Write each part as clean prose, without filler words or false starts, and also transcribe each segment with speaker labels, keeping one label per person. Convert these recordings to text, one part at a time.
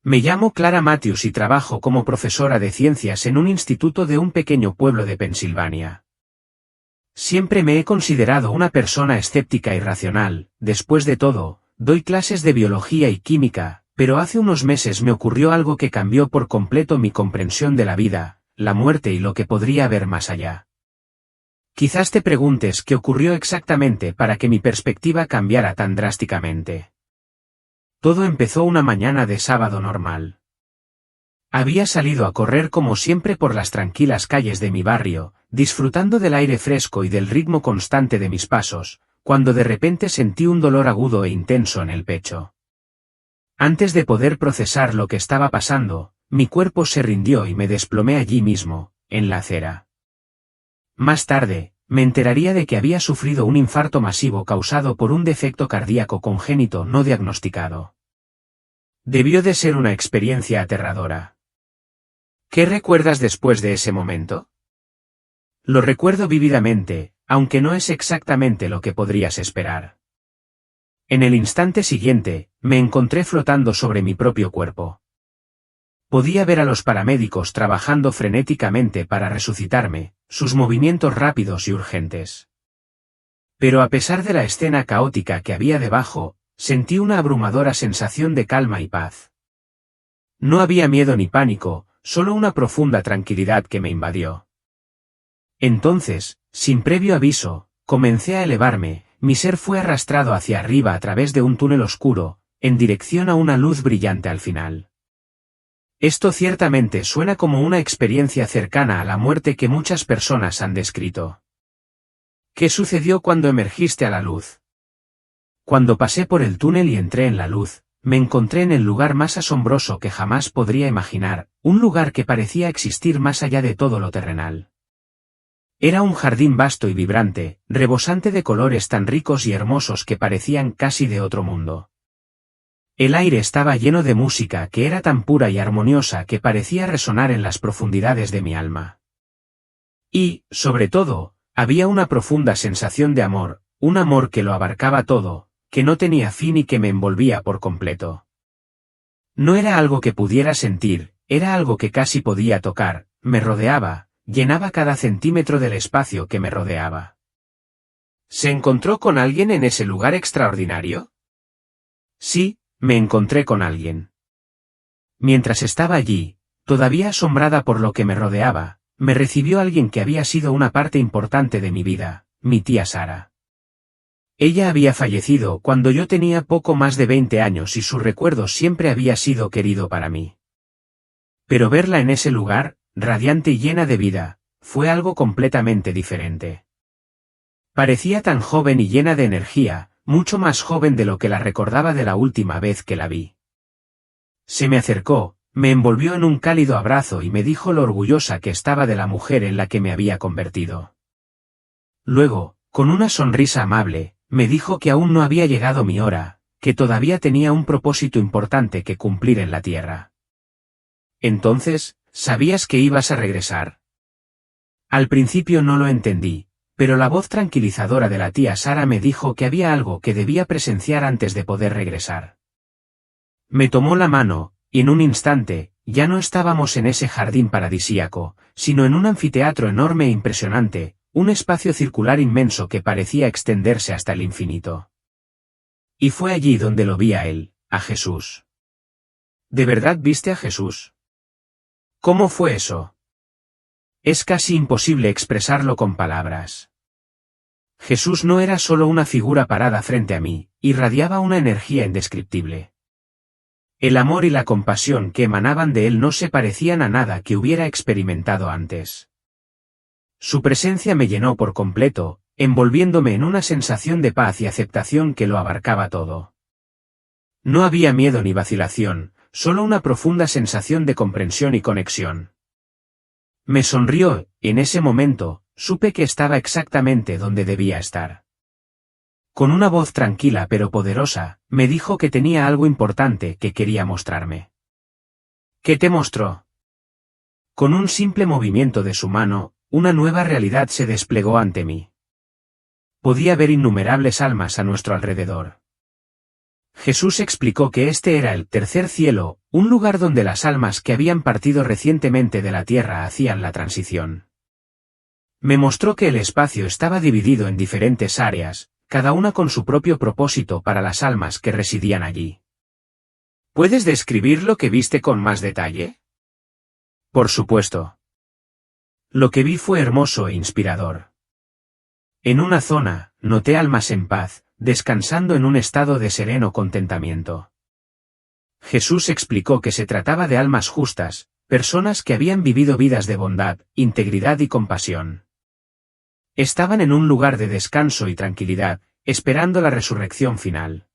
Speaker 1: Me llamo Clara Matthews y trabajo como profesora de ciencias en un instituto de un pequeño pueblo de Pensilvania. Siempre me he considerado una persona escéptica y racional. Después de todo, doy clases de biología y química, pero hace unos meses me ocurrió algo que cambió por completo mi comprensión de la vida, la muerte y lo que podría haber más allá. Quizás te preguntes qué ocurrió exactamente para que mi perspectiva cambiara tan drásticamente. Todo empezó una mañana de sábado normal. Había salido a correr como siempre por las tranquilas calles de mi barrio, disfrutando del aire fresco y del ritmo constante de mis pasos, cuando de repente sentí un dolor agudo e intenso en el pecho. Antes de poder procesar lo que estaba pasando, mi cuerpo se rindió y me desplomé allí mismo, en la acera. Más tarde, me enteraría de que había sufrido un infarto masivo causado por un defecto cardíaco congénito no diagnosticado. Debió de ser una experiencia aterradora. ¿Qué recuerdas después de ese momento? Lo recuerdo vívidamente, aunque no es exactamente lo que podrías esperar. En el instante siguiente, me encontré flotando sobre mi propio cuerpo. Podía ver a los paramédicos trabajando frenéticamente para resucitarme, sus movimientos rápidos y urgentes. Pero a pesar de la escena caótica que había debajo, sentí una abrumadora sensación de calma y paz. No había miedo ni pánico, solo una profunda tranquilidad que me invadió. Entonces, sin previo aviso, comencé a elevarme, mi ser fue arrastrado hacia arriba a través de un túnel oscuro, en dirección a una luz brillante al final. Esto ciertamente suena como una experiencia cercana a la muerte que muchas personas han descrito. ¿Qué sucedió cuando emergiste a la luz? Cuando pasé por el túnel y entré en la luz, me encontré en el lugar más asombroso que jamás podría imaginar, un lugar que parecía existir más allá de todo lo terrenal. Era un jardín vasto y vibrante, rebosante de colores tan ricos y hermosos que parecían casi de otro mundo. El aire estaba lleno de música que era tan pura y armoniosa que parecía resonar en las profundidades de mi alma. Y, sobre todo, había una profunda sensación de amor, un amor que lo abarcaba todo, que no tenía fin y que me envolvía por completo. No era algo que pudiera sentir, era algo que casi podía tocar, me rodeaba, llenaba cada centímetro del espacio que me rodeaba. ¿Se encontró con alguien en ese lugar extraordinario? Sí, me encontré con alguien. Mientras estaba allí, todavía asombrada por lo que me rodeaba, me recibió alguien que había sido una parte importante de mi vida, mi tía Sara. Ella había fallecido cuando yo tenía poco más de 20 años y su recuerdo siempre había sido querido para mí. Pero verla en ese lugar, radiante y llena de vida, fue algo completamente diferente. Parecía tan joven y llena de energía, mucho más joven de lo que la recordaba de la última vez que la vi. Se me acercó, me envolvió en un cálido abrazo y me dijo lo orgullosa que estaba de la mujer en la que me había convertido. Luego, con una sonrisa amable, me dijo que aún no había llegado mi hora, que todavía tenía un propósito importante que cumplir en la tierra. Entonces, ¿sabías que ibas a regresar? Al principio no lo entendí, pero la voz tranquilizadora de la tía Sara me dijo que había algo que debía presenciar antes de poder regresar. Me tomó la mano, y en un instante, ya no estábamos en ese jardín paradisíaco, sino en un anfiteatro enorme e impresionante, un espacio circular inmenso que parecía extenderse hasta el infinito. Y fue allí donde lo vi a él, a Jesús. ¿De verdad viste a Jesús? ¿Cómo fue eso? Es casi imposible expresarlo con palabras. Jesús no era solo una figura parada frente a mí, irradiaba una energía indescriptible. El amor y la compasión que emanaban de él no se parecían a nada que hubiera experimentado antes. Su presencia me llenó por completo, envolviéndome en una sensación de paz y aceptación que lo abarcaba todo. No había miedo ni vacilación, solo una profunda sensación de comprensión y conexión. Me sonrió, y en ese momento, supe que estaba exactamente donde debía estar. Con una voz tranquila pero poderosa, me dijo que tenía algo importante que quería mostrarme. ¿Qué te mostró? Con un simple movimiento de su mano, una nueva realidad se desplegó ante mí. Podía ver innumerables almas a nuestro alrededor. Jesús explicó que este era el tercer cielo, un lugar donde las almas que habían partido recientemente de la tierra hacían la transición. Me mostró que el espacio estaba dividido en diferentes áreas, cada una con su propio propósito para las almas que residían allí. ¿Puedes describir lo que viste con más detalle? Por supuesto. Lo que vi fue hermoso e inspirador. En una zona, noté almas en paz, descansando en un estado de sereno contentamiento. Jesús explicó que se trataba de almas justas, personas que habían vivido vidas de bondad, integridad y compasión. Estaban en un lugar de descanso y tranquilidad, esperando la resurrección final.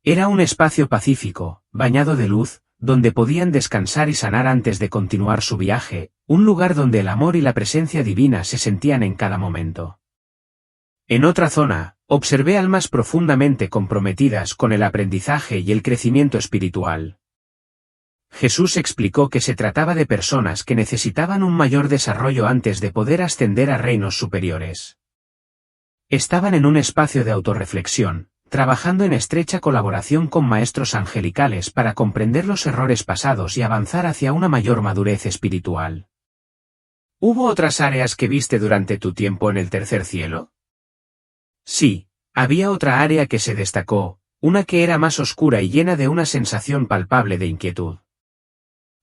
Speaker 1: Era un espacio pacífico, bañado de luz, donde podían descansar y sanar antes de continuar su viaje, un lugar donde el amor y la presencia divina se sentían en cada momento. En otra zona, observé almas profundamente comprometidas con el aprendizaje y el crecimiento espiritual. Jesús explicó que se trataba de personas que necesitaban un mayor desarrollo antes de poder ascender a reinos superiores. Estaban en un espacio de autorreflexión, trabajando en estrecha colaboración con maestros angelicales para comprender los errores pasados y avanzar hacia una mayor madurez espiritual. ¿Hubo otras áreas que viste durante tu tiempo en el tercer cielo? Sí, había otra área que se destacó, una que era más oscura y llena de una sensación palpable de inquietud.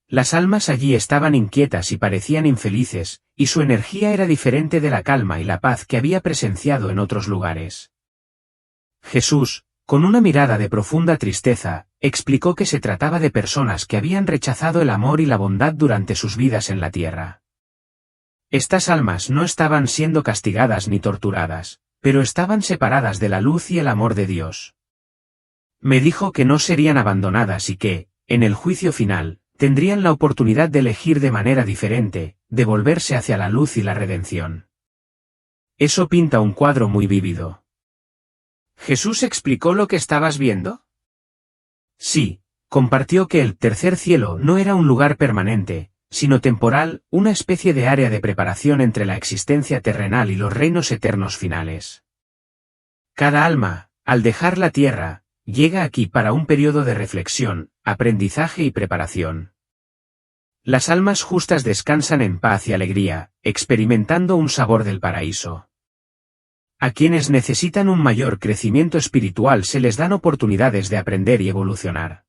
Speaker 1: Las almas allí estaban inquietas y parecían infelices, y su energía era diferente de la calma y la paz que había presenciado en otros lugares. Jesús, con una mirada de profunda tristeza, explicó que se trataba de personas que habían rechazado el amor y la bondad durante sus vidas en la tierra. Estas almas no estaban siendo castigadas ni torturadas, pero estaban separadas de la luz y el amor de Dios. Me dijo que no serían abandonadas y que, en el juicio final, tendrían la oportunidad de elegir de manera diferente, de volverse hacia la luz y la redención. Eso pinta un cuadro muy vívido. ¿Jesús explicó lo que estabas viendo? Sí, compartió que el tercer cielo no era un lugar permanente, sino temporal, una especie de área de preparación entre la existencia terrenal y los reinos eternos finales. Cada alma, al dejar la tierra, llega aquí para un periodo de reflexión, aprendizaje y preparación. Las almas justas descansan en paz y alegría, experimentando un sabor del paraíso. A quienes necesitan un mayor crecimiento espiritual se les dan oportunidades de aprender y evolucionar.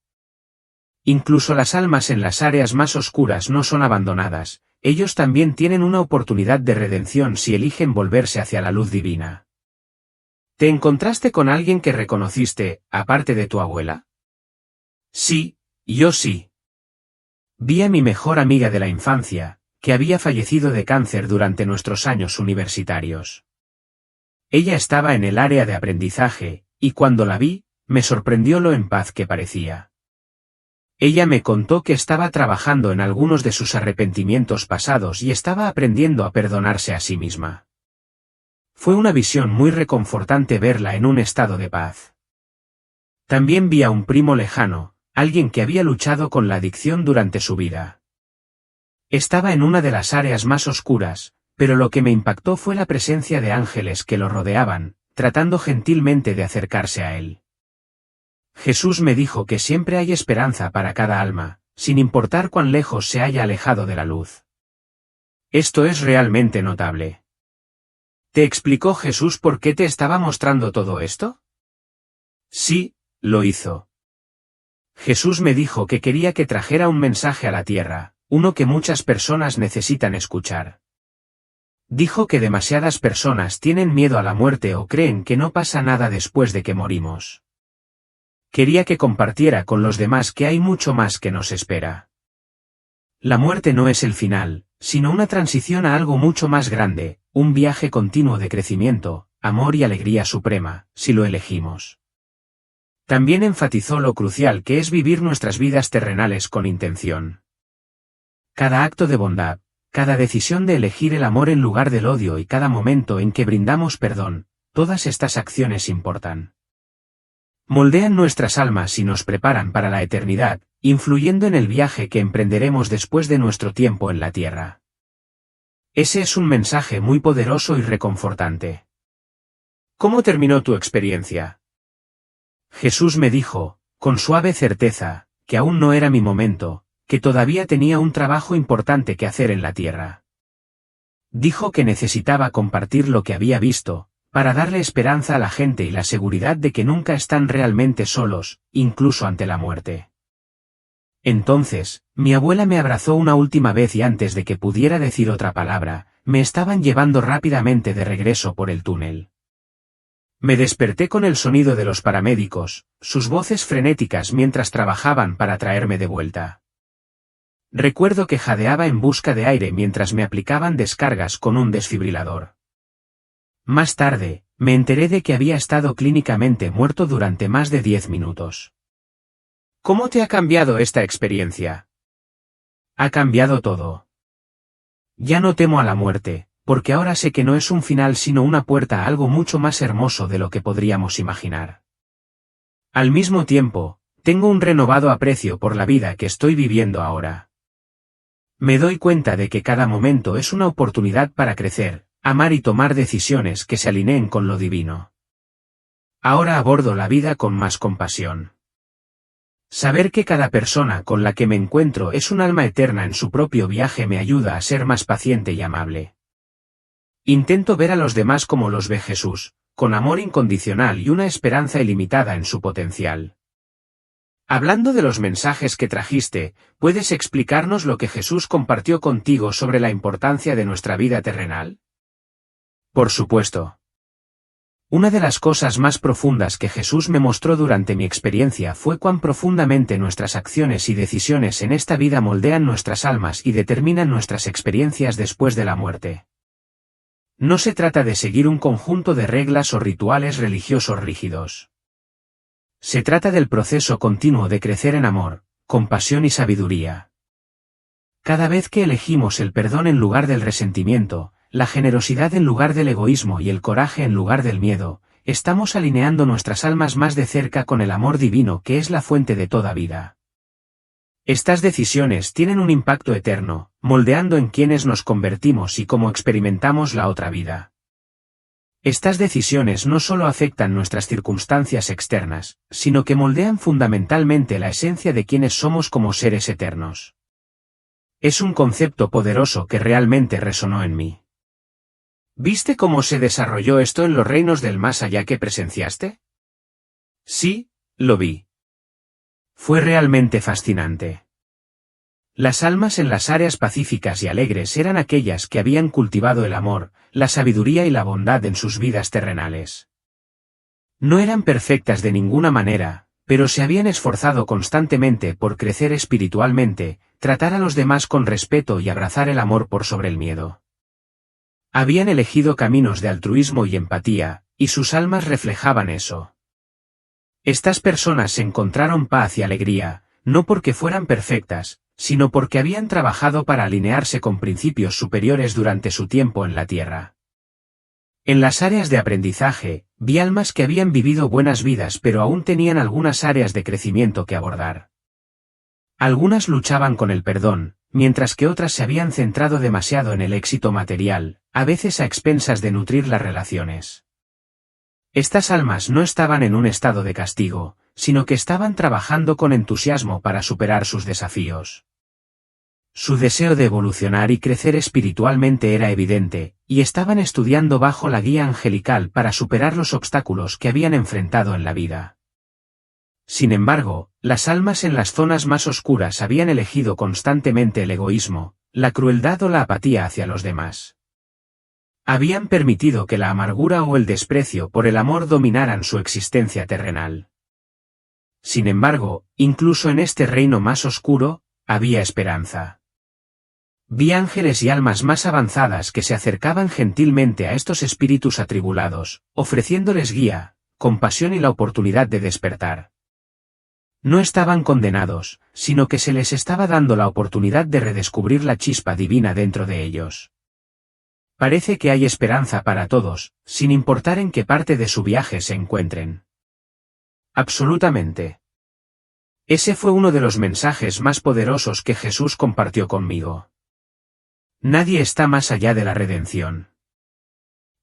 Speaker 1: Incluso las almas en las áreas más oscuras no son abandonadas, ellos también tienen una oportunidad de redención si eligen volverse hacia la luz divina. ¿Te encontraste con alguien que reconociste, aparte de tu abuela? Sí, yo sí. Vi a mi mejor amiga de la infancia, que había fallecido de cáncer durante nuestros años universitarios. Ella estaba en el área de aprendizaje, y cuando la vi, me sorprendió lo en paz que parecía. Ella me contó que estaba trabajando en algunos de sus arrepentimientos pasados y estaba aprendiendo a perdonarse a sí misma. Fue una visión muy reconfortante verla en un estado de paz. También vi a un primo lejano, alguien que había luchado con la adicción durante su vida. Estaba en una de las áreas más oscuras, pero lo que me impactó fue la presencia de ángeles que lo rodeaban, tratando gentilmente de acercarse a él. Jesús me dijo que siempre hay esperanza para cada alma, sin importar cuán lejos se haya alejado de la luz. Esto es realmente notable. ¿Te explicó Jesús por qué te estaba mostrando todo esto? Sí, lo hizo. Jesús me dijo que quería que trajera un mensaje a la tierra, uno que muchas personas necesitan escuchar. Dijo que demasiadas personas tienen miedo a la muerte o creen que no pasa nada después de que morimos. Quería que compartiera con los demás que hay mucho más que nos espera. La muerte no es el final, sino una transición a algo mucho más grande, un viaje continuo de crecimiento, amor y alegría suprema, si lo elegimos. También enfatizó lo crucial que es vivir nuestras vidas terrenales con intención. Cada acto de bondad, cada decisión de elegir el amor en lugar del odio y cada momento en que brindamos perdón, todas estas acciones importan. Moldean nuestras almas y nos preparan para la eternidad, influyendo en el viaje que emprenderemos después de nuestro tiempo en la tierra. Ese es un mensaje muy poderoso y reconfortante. ¿Cómo terminó tu experiencia? Jesús me dijo, con suave certeza, que aún no era mi momento, que todavía tenía un trabajo importante que hacer en la tierra. Dijo que necesitaba compartir lo que había visto, para darle esperanza a la gente y la seguridad de que nunca están realmente solos, incluso ante la muerte. Entonces, mi abuela me abrazó una última vez y antes de que pudiera decir otra palabra, me estaban llevando rápidamente de regreso por el túnel. Me desperté con el sonido de los paramédicos, sus voces frenéticas mientras trabajaban para traerme de vuelta. Recuerdo que jadeaba en busca de aire mientras me aplicaban descargas con un desfibrilador. Más tarde, me enteré de que había estado clínicamente muerto durante más de 10 minutos. ¿Cómo te ha cambiado esta experiencia? Ha cambiado todo. Ya no temo a la muerte, porque ahora sé que no es un final sino una puerta a algo mucho más hermoso de lo que podríamos imaginar. Al mismo tiempo, tengo un renovado aprecio por la vida que estoy viviendo ahora. Me doy cuenta de que cada momento es una oportunidad para crecer, amar y tomar decisiones que se alineen con lo divino. Ahora abordo la vida con más compasión. Saber que cada persona con la que me encuentro es un alma eterna en su propio viaje me ayuda a ser más paciente y amable. Intento ver a los demás como los ve Jesús, con amor incondicional y una esperanza ilimitada en su potencial. Hablando de los mensajes que trajiste, ¿puedes explicarnos lo que Jesús compartió contigo sobre la importancia de nuestra vida terrenal? Por supuesto. Una de las cosas más profundas que Jesús me mostró durante mi experiencia fue cuán profundamente nuestras acciones y decisiones en esta vida moldean nuestras almas y determinan nuestras experiencias después de la muerte. No se trata de seguir un conjunto de reglas o rituales religiosos rígidos. Se trata del proceso continuo de crecer en amor, compasión y sabiduría. Cada vez que elegimos el perdón en lugar del resentimiento, la generosidad en lugar del egoísmo y el coraje en lugar del miedo, estamos alineando nuestras almas más de cerca con el amor divino que es la fuente de toda vida. Estas decisiones tienen un impacto eterno, moldeando en quienes nos convertimos y cómo experimentamos la otra vida. Estas decisiones no solo afectan nuestras circunstancias externas, sino que moldean fundamentalmente la esencia de quienes somos como seres eternos. Es un concepto poderoso que realmente resonó en mí. ¿Viste cómo se desarrolló esto en los reinos del más allá que presenciaste? Sí, lo vi. Fue realmente fascinante. Las almas en las áreas pacíficas y alegres eran aquellas que habían cultivado el amor, la sabiduría y la bondad en sus vidas terrenales. No eran perfectas de ninguna manera, pero se habían esforzado constantemente por crecer espiritualmente, tratar a los demás con respeto y abrazar el amor por sobre el miedo. Habían elegido caminos de altruismo y empatía, y sus almas reflejaban eso. Estas personas encontraron paz y alegría, no porque fueran perfectas, sino porque habían trabajado para alinearse con principios superiores durante su tiempo en la Tierra. En las áreas de aprendizaje, vi almas que habían vivido buenas vidas pero aún tenían algunas áreas de crecimiento que abordar. Algunas luchaban con el perdón, mientras que otras se habían centrado demasiado en el éxito material, a veces a expensas de nutrir las relaciones. Estas almas no estaban en un estado de castigo, sino que estaban trabajando con entusiasmo para superar sus desafíos. Su deseo de evolucionar y crecer espiritualmente era evidente, y estaban estudiando bajo la guía angelical para superar los obstáculos que habían enfrentado en la vida. Sin embargo, las almas en las zonas más oscuras habían elegido constantemente el egoísmo, la crueldad o la apatía hacia los demás. Habían permitido que la amargura o el desprecio por el amor dominaran su existencia terrenal. Sin embargo, incluso en este reino más oscuro, había esperanza. Vi ángeles y almas más avanzadas que se acercaban gentilmente a estos espíritus atribulados, ofreciéndoles guía, compasión y la oportunidad de despertar. No estaban condenados, sino que se les estaba dando la oportunidad de redescubrir la chispa divina dentro de ellos. Parece que hay esperanza para todos, sin importar en qué parte de su viaje se encuentren. Absolutamente. Ese fue uno de los mensajes más poderosos que Jesús compartió conmigo. Nadie está más allá de la redención.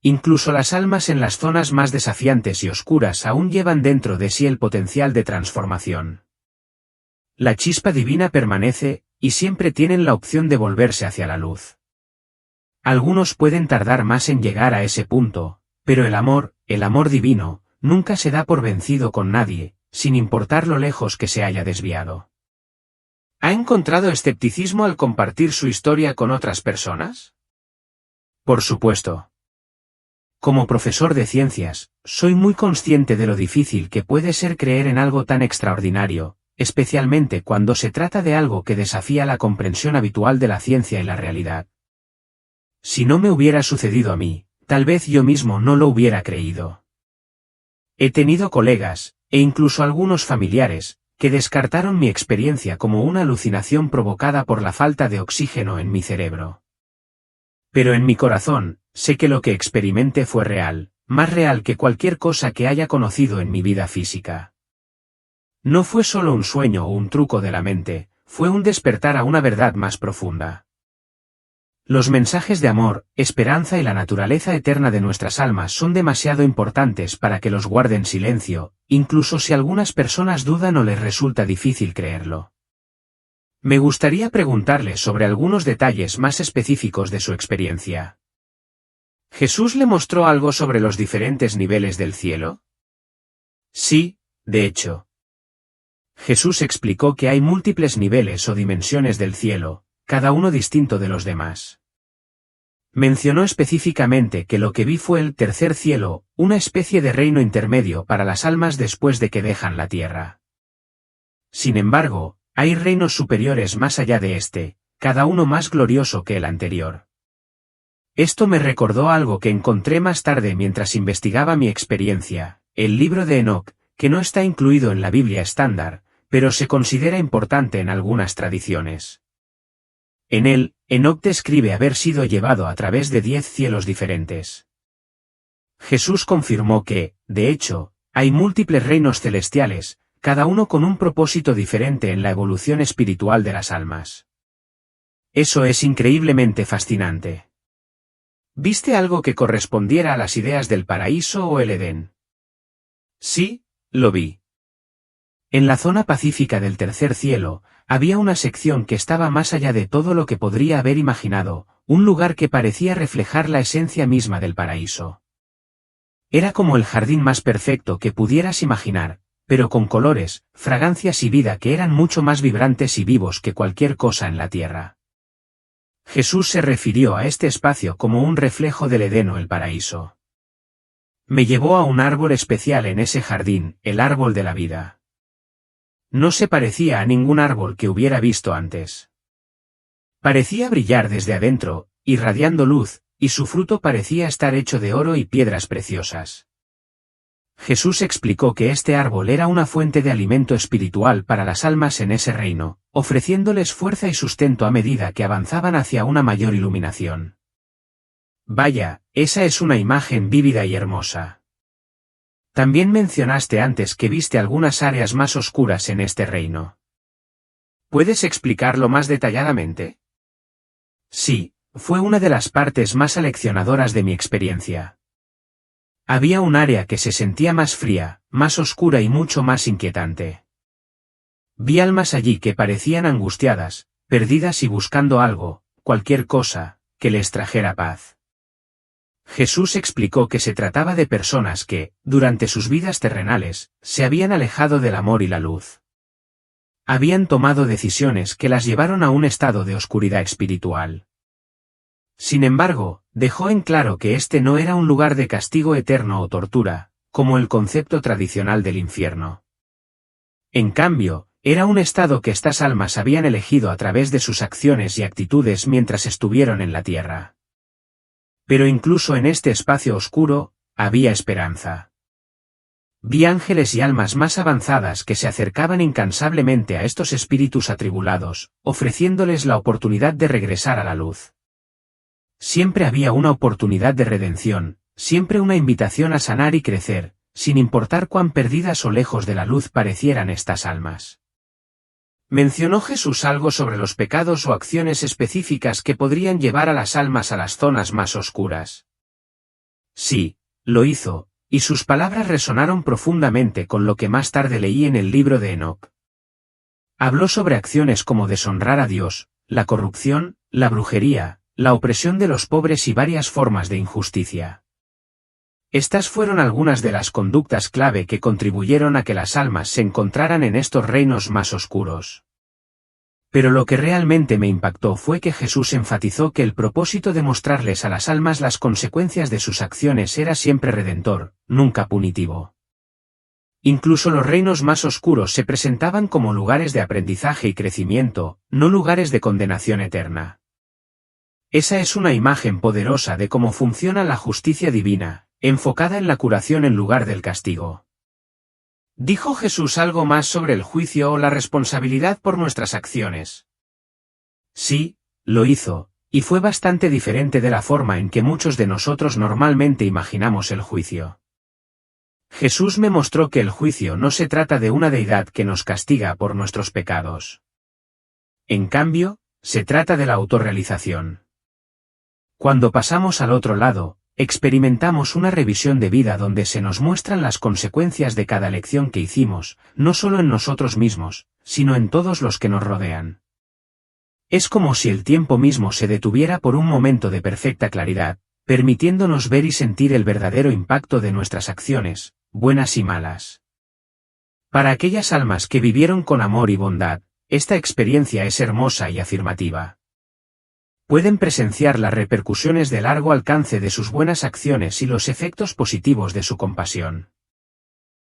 Speaker 1: Incluso las almas en las zonas más desafiantes y oscuras aún llevan dentro de sí el potencial de transformación. La chispa divina permanece, y siempre tienen la opción de volverse hacia la luz. Algunos pueden tardar más en llegar a ese punto, pero el amor divino, nunca se da por vencido con nadie, sin importar lo lejos que se haya desviado. ¿Ha encontrado escepticismo al compartir su historia con otras personas? Por supuesto. Como profesor de ciencias, soy muy consciente de lo difícil que puede ser creer en algo tan extraordinario, especialmente cuando se trata de algo que desafía la comprensión habitual de la ciencia y la realidad. Si no me hubiera sucedido a mí, tal vez yo mismo no lo hubiera creído. He tenido colegas, e incluso algunos familiares, que descartaron mi experiencia como una alucinación provocada por la falta de oxígeno en mi cerebro. Pero en mi corazón, sé que lo que experimenté fue real, más real que cualquier cosa que haya conocido en mi vida física. No fue solo un sueño o un truco de la mente, fue un despertar a una verdad más profunda. Los mensajes de amor, esperanza y la naturaleza eterna de nuestras almas son demasiado importantes para que los guarden en silencio, incluso si algunas personas dudan o les resulta difícil creerlo. Me gustaría preguntarle sobre algunos detalles más específicos de su experiencia. ¿Jesús le mostró algo sobre los diferentes niveles del cielo? Sí, de hecho. Jesús explicó que hay múltiples niveles o dimensiones del cielo, cada uno distinto de los demás. Mencionó específicamente que lo que vi fue el tercer cielo, una especie de reino intermedio para las almas después de que dejan la tierra. Sin embargo, hay reinos superiores más allá de este, cada uno más glorioso que el anterior. Esto me recordó algo que encontré más tarde mientras investigaba mi experiencia, el libro de Enoc, que no está incluido en la Biblia estándar, pero se considera importante en algunas tradiciones. En él, Enoc describe haber sido llevado a través de 10 cielos diferentes. Jesús confirmó que, de hecho, hay múltiples reinos celestiales, cada uno con un propósito diferente en la evolución espiritual de las almas. Eso es increíblemente fascinante. ¿Viste algo que correspondiera a las ideas del paraíso o el Edén? Sí, lo vi. En la zona pacífica del tercer cielo, había una sección que estaba más allá de todo lo que podría haber imaginado, un lugar que parecía reflejar la esencia misma del paraíso. Era como el jardín más perfecto que pudieras imaginar, pero con colores, fragancias y vida que eran mucho más vibrantes y vivos que cualquier cosa en la tierra. Jesús se refirió a este espacio como un reflejo del Edén o el paraíso. Me llevó a un árbol especial en ese jardín, el árbol de la vida. No se parecía a ningún árbol que hubiera visto antes. Parecía brillar desde adentro, irradiando luz, y su fruto parecía estar hecho de oro y piedras preciosas. Jesús explicó que este árbol era una fuente de alimento espiritual para las almas en ese reino, ofreciéndoles fuerza y sustento a medida que avanzaban hacia una mayor iluminación. Vaya, esa es una imagen vívida y hermosa. También mencionaste antes que viste algunas áreas más oscuras en este reino. ¿Puedes explicarlo más detalladamente? Sí, fue una de las partes más aleccionadoras de mi experiencia. Había un área que se sentía más fría, más oscura y mucho más inquietante. Vi almas allí que parecían angustiadas, perdidas y buscando algo, cualquier cosa, que les trajera paz. Jesús explicó que se trataba de personas que, durante sus vidas terrenales, se habían alejado del amor y la luz. Habían tomado decisiones que las llevaron a un estado de oscuridad espiritual. Sin embargo, dejó en claro que este no era un lugar de castigo eterno o tortura, como el concepto tradicional del infierno. En cambio, era un estado que estas almas habían elegido a través de sus acciones y actitudes mientras estuvieron en la tierra. Pero incluso en este espacio oscuro, había esperanza. Vi ángeles y almas más avanzadas que se acercaban incansablemente a estos espíritus atribulados, ofreciéndoles la oportunidad de regresar a la luz. Siempre había una oportunidad de redención, siempre una invitación a sanar y crecer, sin importar cuán perdidas o lejos de la luz parecieran estas almas. ¿Mencionó Jesús algo sobre los pecados o acciones específicas que podrían llevar a las almas a las zonas más oscuras? Sí, lo hizo, y sus palabras resonaron profundamente con lo que más tarde leí en el libro de Enoc. Habló sobre acciones como deshonrar a Dios, la corrupción, la brujería, la opresión de los pobres y varias formas de injusticia. Estas fueron algunas de las conductas clave que contribuyeron a que las almas se encontraran en estos reinos más oscuros. Pero lo que realmente me impactó fue que Jesús enfatizó que el propósito de mostrarles a las almas las consecuencias de sus acciones era siempre redentor, nunca punitivo. Incluso los reinos más oscuros se presentaban como lugares de aprendizaje y crecimiento, no lugares de condenación eterna. Esa es una imagen poderosa de cómo funciona la justicia divina, enfocada en la curación en lugar del castigo. ¿Dijo Jesús algo más sobre el juicio o la responsabilidad por nuestras acciones? Sí, lo hizo, y fue bastante diferente de la forma en que muchos de nosotros normalmente imaginamos el juicio. Jesús me mostró que el juicio no se trata de una deidad que nos castiga por nuestros pecados. En cambio, se trata de la autorrealización. Cuando pasamos al otro lado, experimentamos una revisión de vida donde se nos muestran las consecuencias de cada elección que hicimos, no solo en nosotros mismos, sino en todos los que nos rodean. Es como si el tiempo mismo se detuviera por un momento de perfecta claridad, permitiéndonos ver y sentir el verdadero impacto de nuestras acciones, buenas y malas. Para aquellas almas que vivieron con amor y bondad, esta experiencia es hermosa y afirmativa. Pueden presenciar las repercusiones de largo alcance de sus buenas acciones y los efectos positivos de su compasión.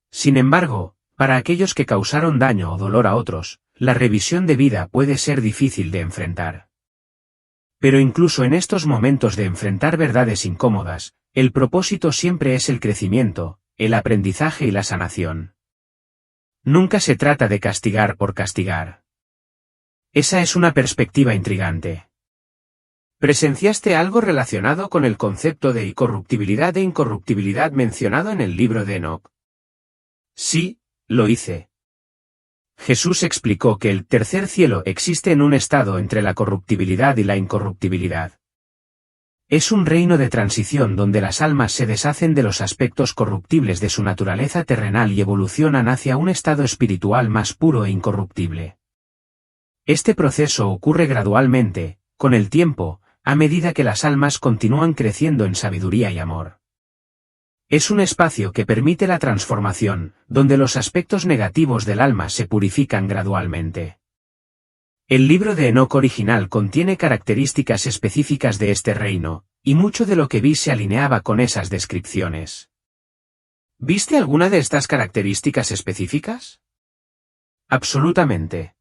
Speaker 1: Sin embargo, para aquellos que causaron daño o dolor a otros, la revisión de vida puede ser difícil de enfrentar. Pero incluso en estos momentos de enfrentar verdades incómodas, el propósito siempre es el crecimiento, el aprendizaje y la sanación. Nunca se trata de castigar por castigar. Esa es una perspectiva intrigante. ¿Presenciaste algo relacionado con el concepto de incorruptibilidad e incorruptibilidad mencionado en el libro de Enoc? Sí, lo hice. Jesús explicó que el tercer cielo existe en un estado entre la corruptibilidad y la incorruptibilidad. Es un reino de transición donde las almas se deshacen de los aspectos corruptibles de su naturaleza terrenal y evolucionan hacia un estado espiritual más puro e incorruptible. Este proceso ocurre gradualmente, con el tiempo, a medida que las almas continúan creciendo en sabiduría y amor. Es un espacio que permite la transformación, donde los aspectos negativos del alma se purifican gradualmente. El libro de Enoc original contiene características específicas de este reino, y mucho de lo que vi se alineaba con esas descripciones. ¿Viste alguna de estas características específicas? Absolutamente.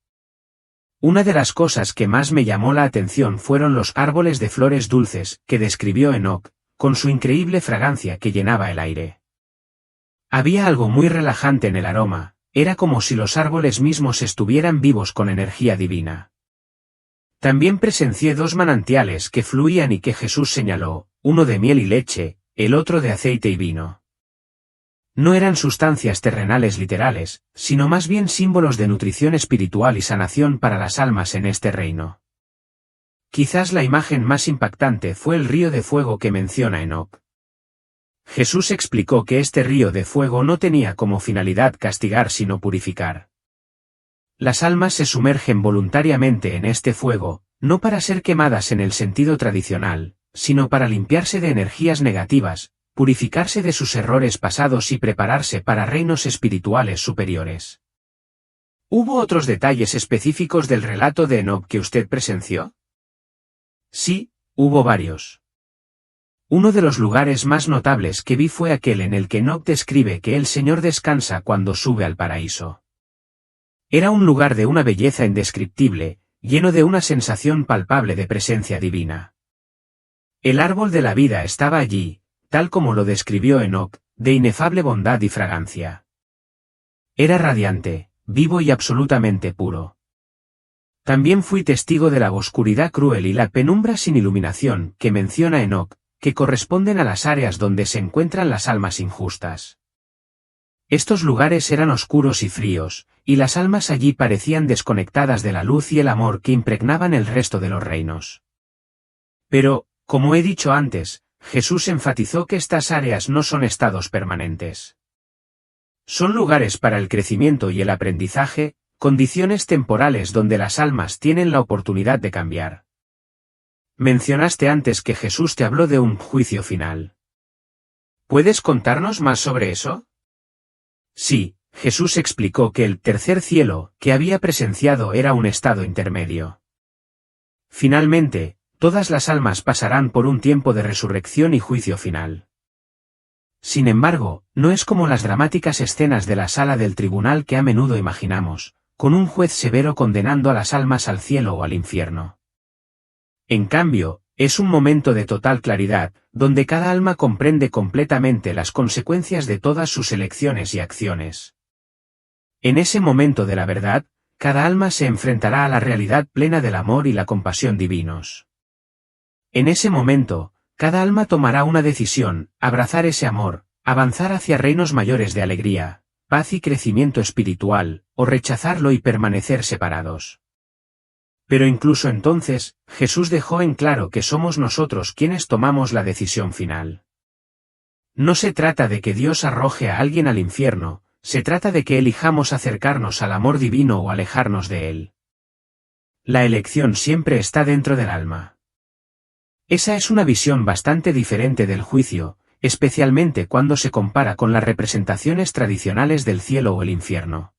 Speaker 1: Una de las cosas que más me llamó la atención fueron los árboles de flores dulces que describió Enoc, con su increíble fragancia que llenaba el aire. Había algo muy relajante en el aroma, era como si los árboles mismos estuvieran vivos con energía divina. También presencié dos manantiales que fluían y que Jesús señaló, uno de miel y leche, el otro de aceite y vino. No eran sustancias terrenales literales, sino más bien símbolos de nutrición espiritual y sanación para las almas en este reino. Quizás la imagen más impactante fue el río de fuego que menciona Enoc. Jesús explicó que este río de fuego no tenía como finalidad castigar sino purificar. Las almas se sumergen voluntariamente en este fuego, no para ser quemadas en el sentido tradicional, sino para limpiarse de energías negativas, purificarse de sus errores pasados y prepararse para reinos espirituales superiores. ¿Hubo otros detalles específicos del relato de Enoc que usted presenció? Sí, hubo varios. Uno de los lugares más notables que vi fue aquel en el que Enoc describe que el Señor descansa cuando sube al paraíso. Era un lugar de una belleza indescriptible, lleno de una sensación palpable de presencia divina. El árbol de la vida estaba allí, tal como lo describió Enoc, de inefable bondad y fragancia. Era radiante, vivo y absolutamente puro. También fui testigo de la oscuridad cruel y la penumbra sin iluminación que menciona Enoc, que corresponden a las áreas donde se encuentran las almas injustas. Estos lugares eran oscuros y fríos, y las almas allí parecían desconectadas de la luz y el amor que impregnaban el resto de los reinos. Pero, como he dicho antes, Jesús enfatizó que estas áreas no son estados permanentes. Son lugares para el crecimiento y el aprendizaje, condiciones temporales donde las almas tienen la oportunidad de cambiar. Mencionaste antes que Jesús te habló de un juicio final. ¿Puedes contarnos más sobre eso? Sí, Jesús explicó que el tercer cielo que había presenciado era un estado intermedio. Finalmente, todas las almas pasarán por un tiempo de resurrección y juicio final. Sin embargo, no es como las dramáticas escenas de la sala del tribunal que a menudo imaginamos, con un juez severo condenando a las almas al cielo o al infierno. En cambio, es un momento de total claridad, donde cada alma comprende completamente las consecuencias de todas sus elecciones y acciones. En ese momento de la verdad, cada alma se enfrentará a la realidad plena del amor y la compasión divinos. En ese momento, cada alma tomará una decisión: abrazar ese amor, avanzar hacia reinos mayores de alegría, paz y crecimiento espiritual, o rechazarlo y permanecer separados. Pero incluso entonces, Jesús dejó en claro que somos nosotros quienes tomamos la decisión final. No se trata de que Dios arroje a alguien al infierno, se trata de que elijamos acercarnos al amor divino o alejarnos de él. La elección siempre está dentro del alma. Esa es una visión bastante diferente del juicio, especialmente cuando se compara con las representaciones tradicionales del cielo o el infierno.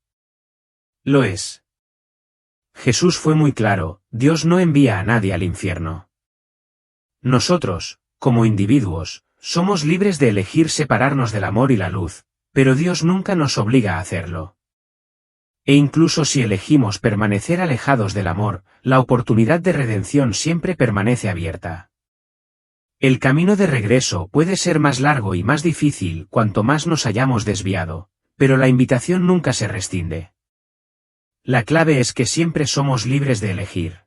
Speaker 1: Lo es. Jesús fue muy claro: Dios no envía a nadie al infierno. Nosotros, como individuos, somos libres de elegir separarnos del amor y la luz, pero Dios nunca nos obliga a hacerlo. E incluso si elegimos permanecer alejados del amor, la oportunidad de redención siempre permanece abierta. El camino de regreso puede ser más largo y más difícil cuanto más nos hayamos desviado, pero la invitación nunca se rescinde. La clave es que siempre somos libres de elegir.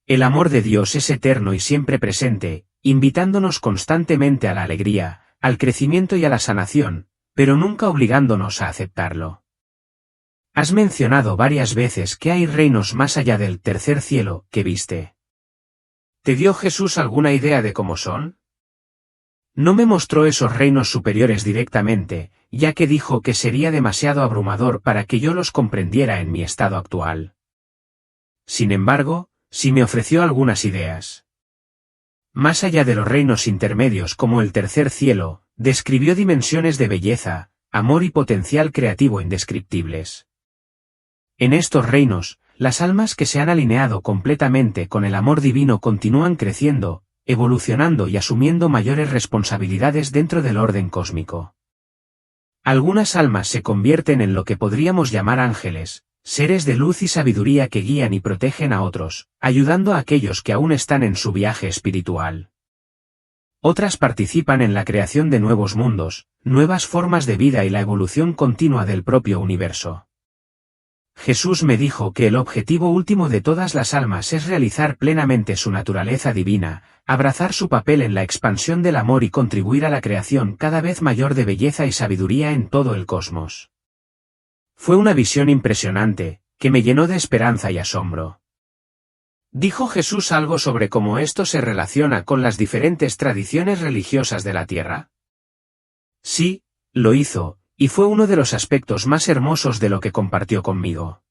Speaker 1: El amor de Dios es eterno y siempre presente, invitándonos constantemente a la alegría, al crecimiento y a la sanación, pero nunca obligándonos a aceptarlo. Has mencionado varias veces que hay reinos más allá del tercer cielo que viste. ¿Te dio Jesús alguna idea de cómo son? No me mostró esos reinos superiores directamente, ya que dijo que sería demasiado abrumador para que yo los comprendiera en mi estado actual. Sin embargo, sí me ofreció algunas ideas. Más allá de los reinos intermedios como el tercer cielo, describió dimensiones de belleza, amor y potencial creativo indescriptibles. En estos reinos, las almas que se han alineado completamente con el amor divino continúan creciendo, evolucionando y asumiendo mayores responsabilidades dentro del orden cósmico. Algunas almas se convierten en lo que podríamos llamar ángeles, seres de luz y sabiduría que guían y protegen a otros, ayudando a aquellos que aún están en su viaje espiritual. Otras participan en la creación de nuevos mundos, nuevas formas de vida y la evolución continua del propio universo. Jesús me dijo que el objetivo último de todas las almas es realizar plenamente su naturaleza divina, abrazar su papel en la expansión del amor y contribuir a la creación cada vez mayor de belleza y sabiduría en todo el cosmos. Fue una visión impresionante, que me llenó de esperanza y asombro. ¿Dijo Jesús algo sobre cómo esto se relaciona con las diferentes tradiciones religiosas de la Tierra? Sí, lo hizo, y fue uno de los aspectos más hermosos de lo que compartió conmigo.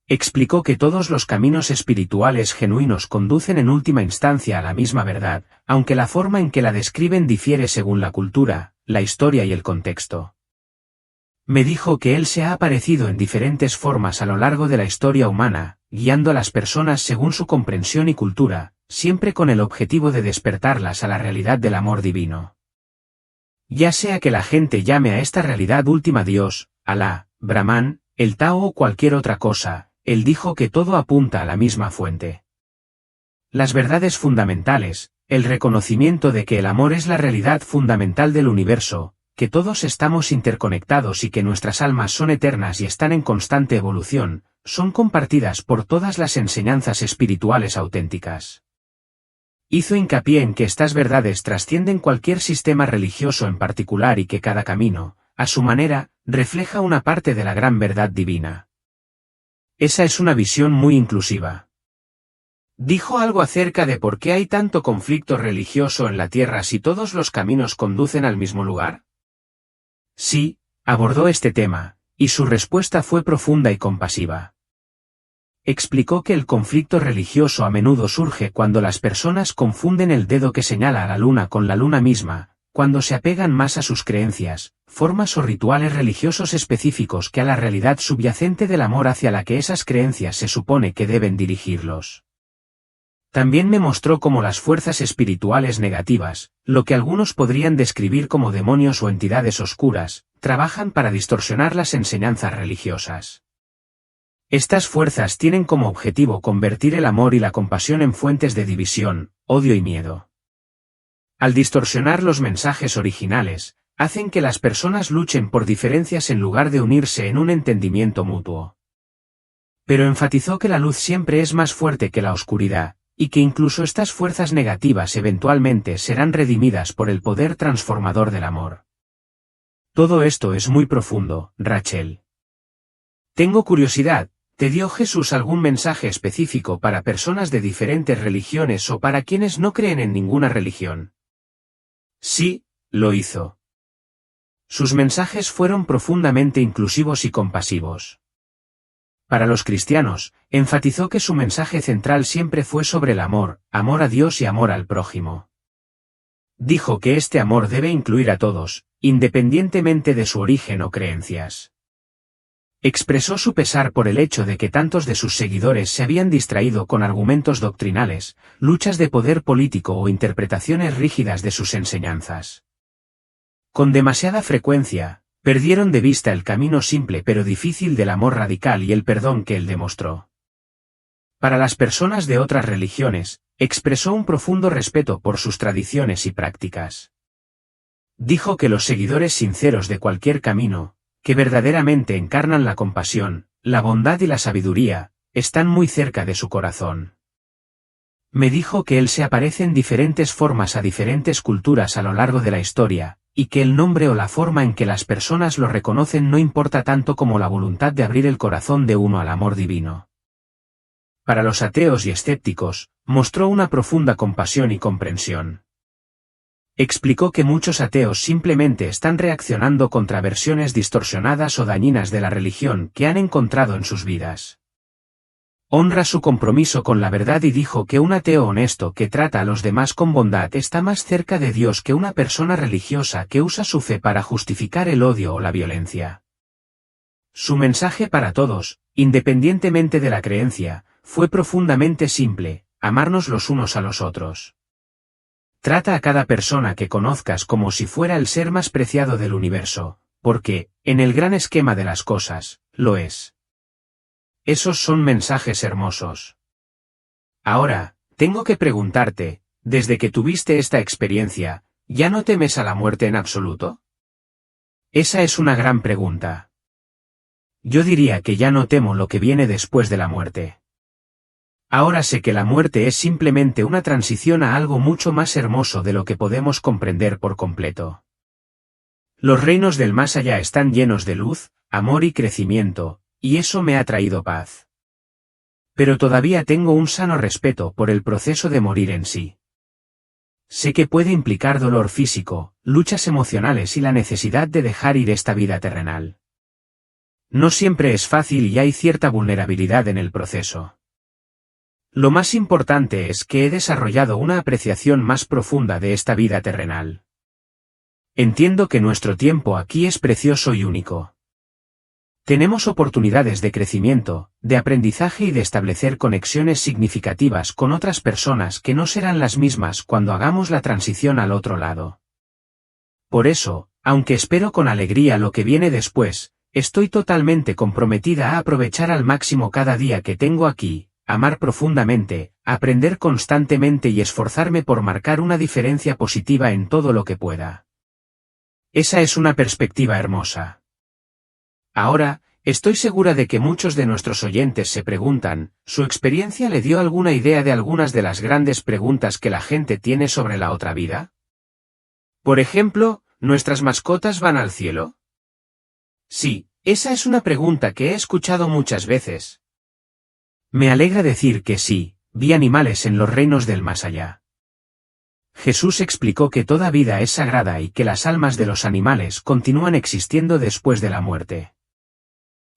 Speaker 1: Explicó que todos los caminos espirituales genuinos conducen en última instancia a la misma verdad, aunque la forma en que la describen difiere según la cultura, la historia y el contexto. Me dijo que él se ha aparecido en diferentes formas a lo largo de la historia humana, guiando a las personas según su comprensión y cultura, siempre con el objetivo de despertarlas a la realidad del amor divino. Ya sea que la gente llame a esta realidad última Dios, Alá, Brahman, el Tao o cualquier otra cosa, él dijo que todo apunta a la misma fuente. Las verdades fundamentales, el reconocimiento de que el amor es la realidad fundamental del universo, que todos estamos interconectados y que nuestras almas son eternas y están en constante evolución, son compartidas por todas las enseñanzas espirituales auténticas. Hizo hincapié en que estas verdades trascienden cualquier sistema religioso en particular y que cada camino, a su manera, refleja una parte de la gran verdad divina. Esa es una visión muy inclusiva. Dijo algo acerca de por qué hay tanto conflicto religioso en la Tierra si todos los caminos conducen al mismo lugar. Sí, abordó este tema, y su respuesta fue profunda y compasiva. Explicó que el conflicto religioso a menudo surge cuando las personas confunden el dedo que señala a la luna con la luna misma, cuando se apegan más a sus creencias, formas o rituales religiosos específicos que a la realidad subyacente del amor hacia la que esas creencias se supone que deben dirigirlos. También me mostró cómo las fuerzas espirituales negativas, lo que algunos podrían describir como demonios o entidades oscuras, trabajan para distorsionar las enseñanzas religiosas. Estas fuerzas tienen como objetivo convertir el amor y la compasión en fuentes de división, odio y miedo. Al distorsionar los mensajes originales, hacen que las personas luchen por diferencias en lugar de unirse en un entendimiento mutuo. Pero enfatizó que la luz siempre es más fuerte que la oscuridad, y que incluso estas fuerzas negativas eventualmente serán redimidas por el poder transformador del amor. Todo esto es muy profundo, Rachel. Tengo curiosidad, ¿te dio Jesús algún mensaje específico para personas de diferentes religiones o para quienes no creen en ninguna religión? Sí, lo hizo. Sus mensajes fueron profundamente inclusivos y compasivos. Para los cristianos, enfatizó que su mensaje central siempre fue sobre el amor, amor a Dios y amor al prójimo. Dijo que este amor debe incluir a todos, independientemente de su origen o creencias. Expresó su pesar por el hecho de que tantos de sus seguidores se habían distraído con argumentos doctrinales, luchas de poder político o interpretaciones rígidas de sus enseñanzas. Con demasiada frecuencia, perdieron de vista el camino simple pero difícil del amor radical y el perdón que él demostró. Para las personas de otras religiones, expresó un profundo respeto por sus tradiciones y prácticas. Dijo que los seguidores sinceros de cualquier camino, que verdaderamente encarnan la compasión, la bondad y la sabiduría, están muy cerca de su corazón. Me dijo que él se aparece en diferentes formas a diferentes culturas a lo largo de la historia, y que el nombre o la forma en que las personas lo reconocen no importa tanto como la voluntad de abrir el corazón de uno al amor divino. Para los ateos y escépticos, mostró una profunda compasión y comprensión. Explicó que muchos ateos simplemente están reaccionando contra versiones distorsionadas o dañinas de la religión que han encontrado en sus vidas. Honra su compromiso con la verdad y dijo que un ateo honesto que trata a los demás con bondad está más cerca de Dios que una persona religiosa que usa su fe para justificar el odio o la violencia. Su mensaje para todos, independientemente de la creencia, fue profundamente simple: amarnos los unos a los otros. Trata a cada persona que conozcas como si fuera el ser más preciado del universo, porque, en el gran esquema de las cosas, lo es. Esos son mensajes hermosos. Ahora, tengo que preguntarte, desde que tuviste esta experiencia, ¿ya no temes a la muerte en absoluto? Esa es una gran pregunta. Yo diría que ya no temo lo que viene después de la muerte. Ahora sé que la muerte es simplemente una transición a algo mucho más hermoso de lo que podemos comprender por completo. Los reinos del más allá están llenos de luz, amor y crecimiento, y eso me ha traído paz. Pero todavía tengo un sano respeto por el proceso de morir en sí. Sé que puede implicar dolor físico, luchas emocionales y la necesidad de dejar ir esta vida terrenal. No siempre es fácil y hay cierta vulnerabilidad en el proceso. Lo más importante es que he desarrollado una apreciación más profunda de esta vida terrenal. Entiendo que nuestro tiempo aquí es precioso y único. Tenemos oportunidades de crecimiento, de aprendizaje y de establecer conexiones significativas con otras personas que no serán las mismas cuando hagamos la transición al otro lado. Por eso, aunque espero con alegría lo que viene después, estoy totalmente comprometida a aprovechar al máximo cada día que tengo aquí, amar profundamente, aprender constantemente y esforzarme por marcar una diferencia positiva en todo lo que pueda. Esa es una perspectiva hermosa. Ahora, estoy segura de que muchos de nuestros oyentes se preguntan, ¿su experiencia le dio alguna idea de algunas de las grandes preguntas que la gente tiene sobre la otra vida? Por ejemplo, ¿nuestras mascotas van al cielo? Sí, esa es una pregunta que he escuchado muchas veces. Me alegra decir que sí, vi animales en los reinos del más allá. Jesús explicó que toda vida es sagrada y que las almas de los animales continúan existiendo después de la muerte.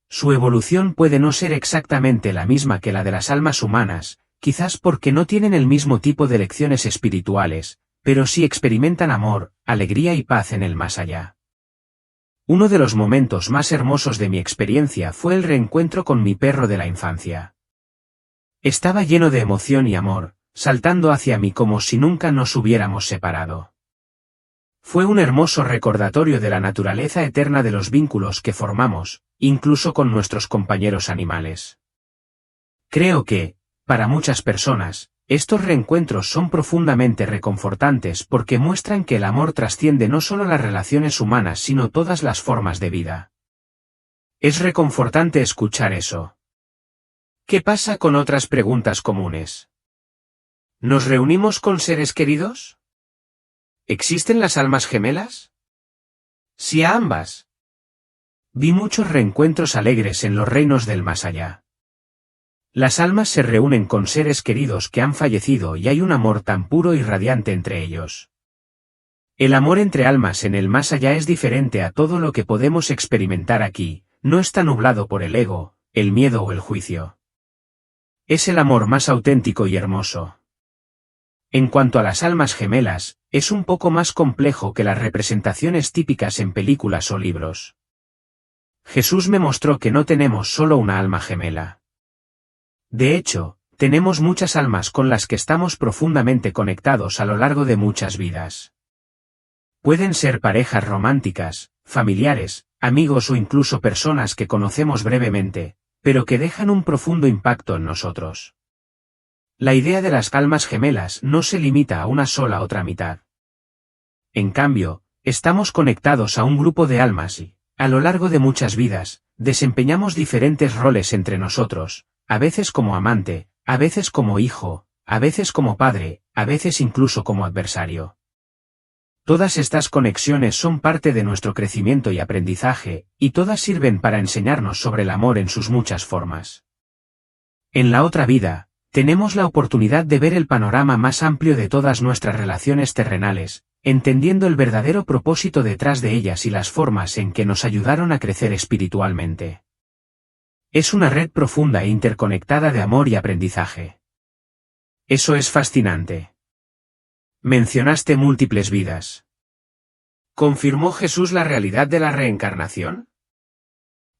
Speaker 1: Su evolución puede no ser exactamente la misma que la de las almas humanas, quizás porque no tienen el mismo tipo de lecciones espirituales, pero sí experimentan amor, alegría y paz en el más allá. Uno de los momentos más hermosos de mi experiencia fue el reencuentro con mi perro de la infancia. Estaba lleno de emoción y amor, saltando hacia mí como si nunca nos hubiéramos separado. Fue un hermoso recordatorio de la naturaleza eterna de los vínculos que formamos, incluso con nuestros compañeros animales. Creo que, para muchas personas, estos reencuentros son profundamente reconfortantes porque muestran que el amor trasciende no solo las relaciones humanas sino todas las formas de vida. Es reconfortante escuchar eso. ¿Qué pasa con otras preguntas comunes? ¿Nos reunimos con seres queridos? ¿Existen las almas gemelas? Sí a ambas. Vi muchos reencuentros alegres en los reinos del más allá. Las almas se reúnen con seres queridos que han fallecido y hay un amor tan puro y radiante entre ellos. El amor entre almas en el más allá es diferente a todo lo que podemos experimentar aquí, no está nublado por el ego, el miedo o el juicio. Es el amor más auténtico y hermoso. En cuanto a las almas gemelas, es un poco más complejo que las representaciones típicas en películas o libros. Jesús me mostró que no tenemos solo una alma gemela. De hecho, tenemos muchas almas con las que estamos profundamente conectados a lo largo de muchas vidas. Pueden ser parejas románticas, familiares, amigos o incluso personas que conocemos brevemente, pero que dejan un profundo impacto en nosotros. La idea de las almas gemelas no se limita a una sola otra mitad. En cambio, estamos conectados a un grupo de almas y, a lo largo de muchas vidas, desempeñamos diferentes roles entre nosotros, a veces como amante, a veces como hijo, a veces como padre, a veces incluso como adversario. Todas estas conexiones son parte de nuestro crecimiento y aprendizaje, y todas sirven para enseñarnos sobre el amor en sus muchas formas. En la otra vida, tenemos la oportunidad de ver el panorama más amplio de todas nuestras relaciones terrenales, entendiendo el verdadero propósito detrás de ellas y las formas en que nos ayudaron a crecer espiritualmente. Es una red profunda e interconectada de amor y aprendizaje. Eso es fascinante. Mencionaste múltiples vidas. ¿Confirmó Jesús la realidad de la reencarnación?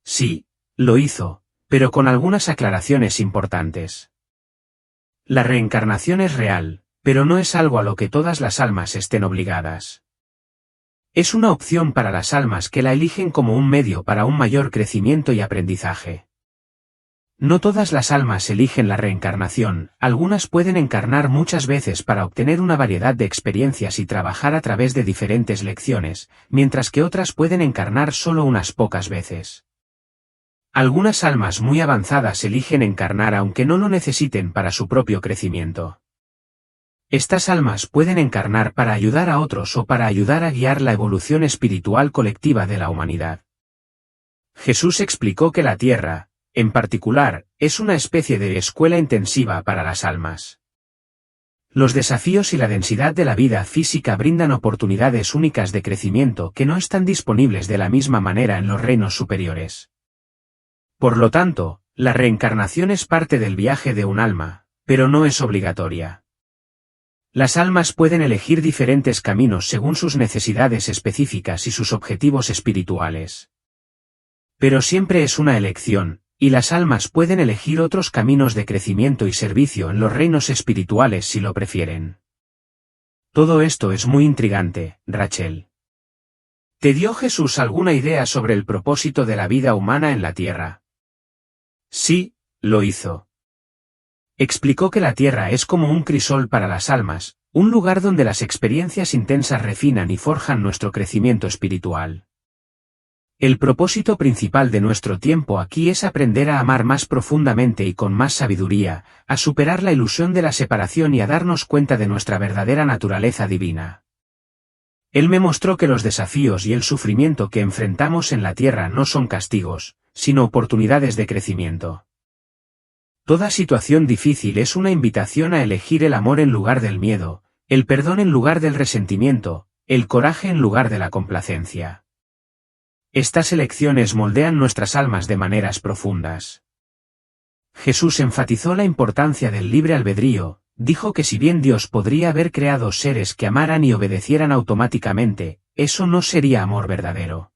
Speaker 1: Sí, lo hizo, pero con algunas aclaraciones importantes. La reencarnación es real, pero no es algo a lo que todas las almas estén obligadas. Es una opción para las almas que la eligen como un medio para un mayor crecimiento y aprendizaje. No todas las almas eligen la reencarnación, algunas pueden encarnar muchas veces para obtener una variedad de experiencias y trabajar a través de diferentes lecciones, mientras que otras pueden encarnar solo unas pocas veces. Algunas almas muy avanzadas eligen encarnar aunque no lo necesiten para su propio crecimiento. Estas almas pueden encarnar para ayudar a otros o para ayudar a guiar la evolución espiritual colectiva de la humanidad. Jesús explicó que la Tierra, en particular, es una especie de escuela intensiva para las almas. Los desafíos y la densidad de la vida física brindan oportunidades únicas de crecimiento que no están disponibles de la misma manera en los reinos superiores. Por lo tanto, la reencarnación es parte del viaje de un alma, pero no es obligatoria. Las almas pueden elegir diferentes caminos según sus necesidades específicas y sus objetivos espirituales. Pero siempre es una elección, y las almas pueden elegir otros caminos de crecimiento y servicio en los reinos espirituales si lo prefieren. Todo esto es muy intrigante, Rachel. ¿Te dio Jesús alguna idea sobre el propósito de la vida humana en la Tierra? Sí, lo hizo. Explicó que la Tierra es como un crisol para las almas, un lugar donde las experiencias intensas refinan y forjan nuestro crecimiento espiritual. El propósito principal de nuestro tiempo aquí es aprender a amar más profundamente y con más sabiduría, a superar la ilusión de la separación y a darnos cuenta de nuestra verdadera naturaleza divina. Él me mostró que los desafíos y el sufrimiento que enfrentamos en la Tierra no son castigos, sino oportunidades de crecimiento. Toda situación difícil es una invitación a elegir el amor en lugar del miedo, el perdón en lugar del resentimiento, el coraje en lugar de la complacencia. Estas elecciones moldean nuestras almas de maneras profundas. Jesús enfatizó la importancia del libre albedrío, dijo que si bien Dios podría haber creado seres que amaran y obedecieran automáticamente, eso no sería amor verdadero.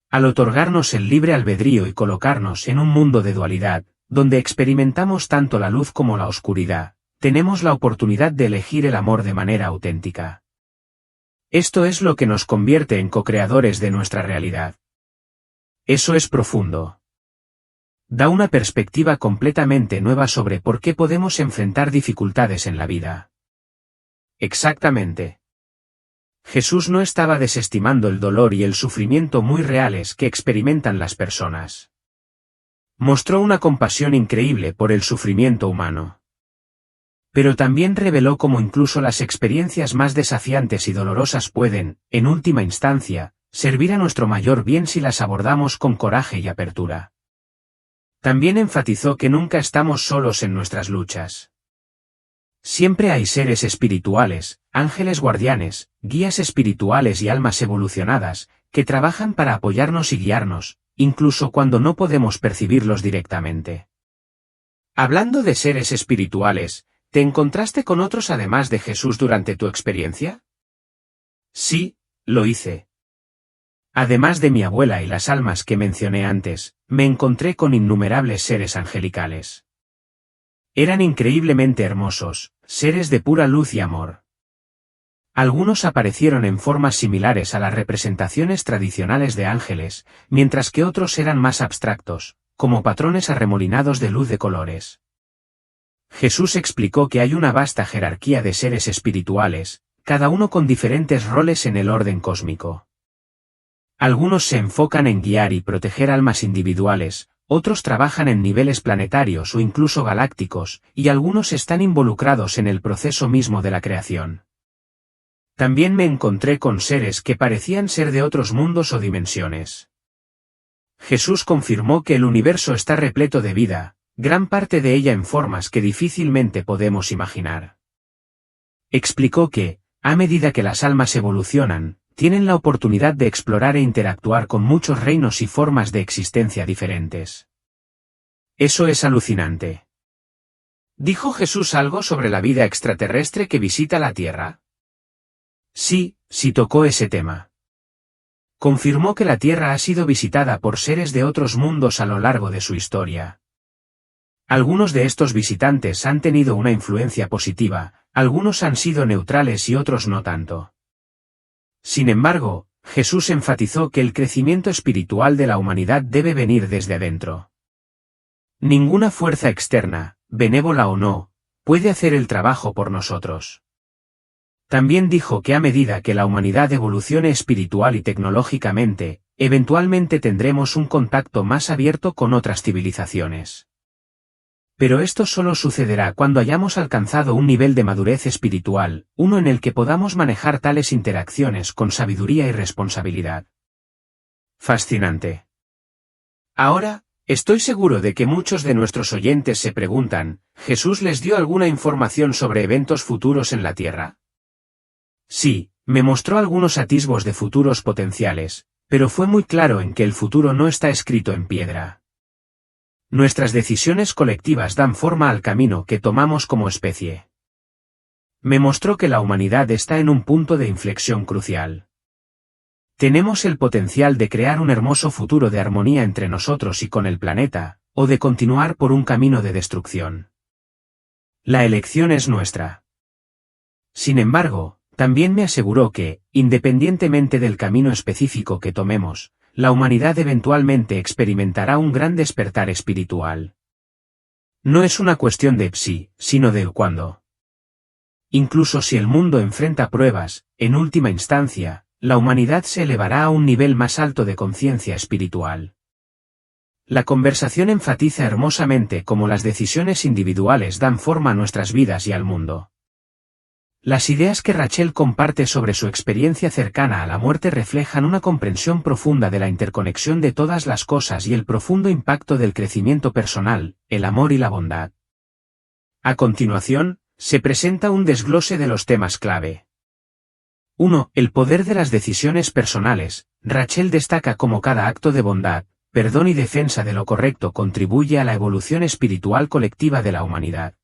Speaker 1: Al otorgarnos el libre albedrío y colocarnos en un mundo de dualidad, donde experimentamos tanto la luz como la oscuridad, tenemos la oportunidad de elegir el amor de manera auténtica. Esto es lo que nos convierte en co-creadores de nuestra realidad. Eso es profundo. Da una perspectiva completamente nueva sobre por qué podemos enfrentar dificultades en la vida. Exactamente. Jesús no estaba desestimando el dolor y el sufrimiento muy reales que experimentan las personas. Mostró una compasión increíble por el sufrimiento humano. Pero también reveló cómo incluso las experiencias más desafiantes y dolorosas pueden, en última instancia, servir a nuestro mayor bien si las abordamos con coraje y apertura. También enfatizó que nunca estamos solos en nuestras luchas. Siempre hay seres espirituales, ángeles guardianes, guías espirituales y almas evolucionadas, que trabajan para apoyarnos y guiarnos, incluso cuando no podemos percibirlos directamente. Hablando de seres espirituales, ¿te encontraste con otros además de Jesús durante tu experiencia? Sí, lo hice. Además de mi abuela y las almas que mencioné antes, me encontré con innumerables seres angelicales. Eran increíblemente hermosos, seres de pura luz y amor. Algunos aparecieron en formas similares a las representaciones tradicionales de ángeles, mientras que otros eran más abstractos, como patrones arremolinados de luz de colores. Jesús explicó que hay una vasta jerarquía de seres espirituales, cada uno con diferentes roles en el orden cósmico. Algunos se enfocan en guiar y proteger almas individuales, otros trabajan en niveles planetarios o incluso galácticos, y algunos están involucrados en el proceso mismo de la creación. También me encontré con seres que parecían ser de otros mundos o dimensiones. Jesús confirmó que el universo está repleto de vida, gran parte de ella en formas que difícilmente podemos imaginar. Explicó que, a medida que las almas evolucionan, tienen la oportunidad de explorar e interactuar con muchos reinos y formas de existencia diferentes. Eso es alucinante. ¿Dijo Jesús algo sobre la vida extraterrestre que visita la Tierra? Sí tocó ese tema. Confirmó que la Tierra ha sido visitada por seres de otros mundos a lo largo de su historia. Algunos de estos visitantes han tenido una influencia positiva, algunos han sido neutrales y otros no tanto. Sin embargo, Jesús enfatizó que el crecimiento espiritual de la humanidad debe venir desde adentro. Ninguna fuerza externa, benévola o no, puede hacer el trabajo por nosotros. También dijo que a medida que la humanidad evolucione espiritual y tecnológicamente, eventualmente tendremos un contacto más abierto con otras civilizaciones. Pero esto solo sucederá cuando hayamos alcanzado un nivel de madurez espiritual, uno en el que podamos manejar tales interacciones con sabiduría y responsabilidad. Fascinante. Ahora, estoy seguro de que muchos de nuestros oyentes se preguntan, ¿Jesús les dio alguna información sobre eventos futuros en la Tierra? Sí, me mostró algunos atisbos de futuros potenciales, pero fue muy claro en que el futuro no está escrito en piedra. Nuestras decisiones colectivas dan forma al camino que tomamos como especie. Me mostró que la humanidad está en un punto de inflexión crucial. Tenemos el potencial de crear un hermoso futuro de armonía entre nosotros y con el planeta, o de continuar por un camino de destrucción. La elección es nuestra. Sin embargo, también me aseguró que, independientemente del camino específico que tomemos, la humanidad eventualmente experimentará un gran despertar espiritual. No es una cuestión de si, sino de cuándo. Incluso si el mundo enfrenta pruebas, en última instancia, la humanidad se elevará a un nivel más alto de conciencia espiritual. La conversación enfatiza hermosamente cómo las decisiones individuales dan forma a nuestras vidas y al mundo. Las ideas que Rachel comparte sobre su experiencia cercana a la muerte reflejan una comprensión profunda de la interconexión de todas las cosas y el profundo impacto del crecimiento personal, el amor y la bondad. A continuación, se presenta un desglose de los temas clave. 1. El poder de las decisiones personales. Rachel destaca cómo cada acto de bondad, perdón y defensa de lo correcto contribuye a la evolución espiritual colectiva de la humanidad.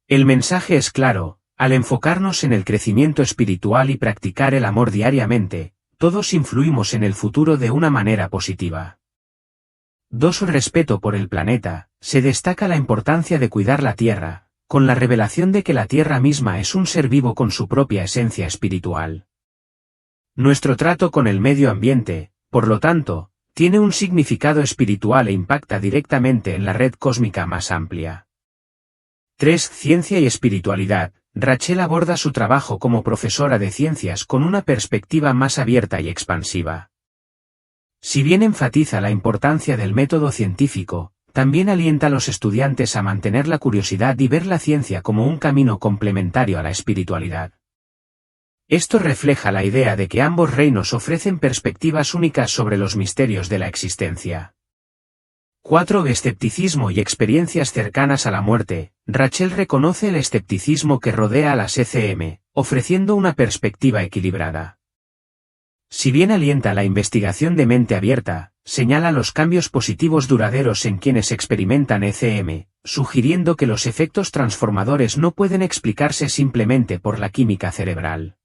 Speaker 1: El mensaje es claro: al enfocarnos en el crecimiento espiritual y practicar el amor diariamente, todos influimos en el futuro de una manera positiva. 2. El respeto por el planeta. Se destaca la importancia de cuidar la Tierra, con la revelación de que la Tierra misma es un ser vivo con su propia esencia espiritual. Nuestro trato con el medio ambiente, por lo tanto, tiene un significado espiritual e impacta directamente en la red cósmica más amplia. 3. Ciencia y espiritualidad. Rachel aborda su trabajo como profesora de ciencias con una perspectiva más abierta y expansiva. Si bien enfatiza la importancia del método científico, también alienta a los estudiantes a mantener la curiosidad y ver la ciencia como un camino complementario a la espiritualidad. Esto refleja la idea de que ambos reinos ofrecen perspectivas únicas sobre los misterios de la existencia. 4. Escepticismo y experiencias cercanas a la muerte. Rachel reconoce el escepticismo que rodea a las ECM, ofreciendo una perspectiva equilibrada. Si bien alienta la investigación de mente abierta, señala los cambios positivos duraderos en quienes experimentan ECM, sugiriendo que los efectos transformadores no pueden explicarse simplemente por la química cerebral.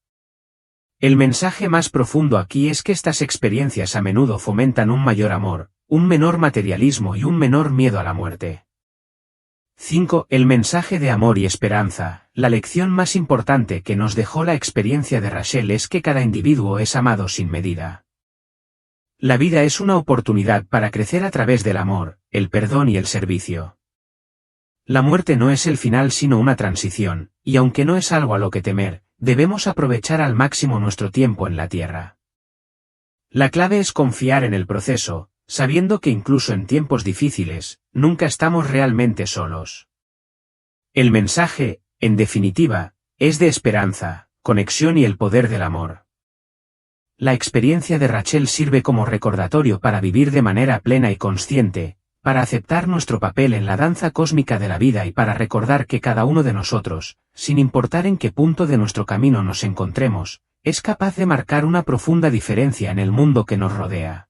Speaker 1: El mensaje más profundo aquí es que estas experiencias a menudo fomentan un mayor amor, un menor materialismo y un menor miedo a la muerte. 5. El mensaje de amor y esperanza. La lección más importante que nos dejó la experiencia de Rachel es que cada individuo es amado sin medida. La vida es una oportunidad para crecer a través del amor, el perdón y el servicio. La muerte no es el final sino una transición, y aunque no es algo a lo que temer, debemos aprovechar al máximo nuestro tiempo en la tierra. La clave es confiar en el proceso, sabiendo que incluso en tiempos difíciles, nunca estamos realmente solos. El mensaje, en definitiva, es de esperanza, conexión y el poder del amor. La experiencia de Rachel sirve como recordatorio para vivir de manera plena y consciente, para aceptar nuestro papel en la danza cósmica de la vida y para recordar que cada uno de nosotros, sin importar en qué punto de nuestro camino nos encontremos, es capaz de marcar una profunda diferencia en el mundo que nos rodea.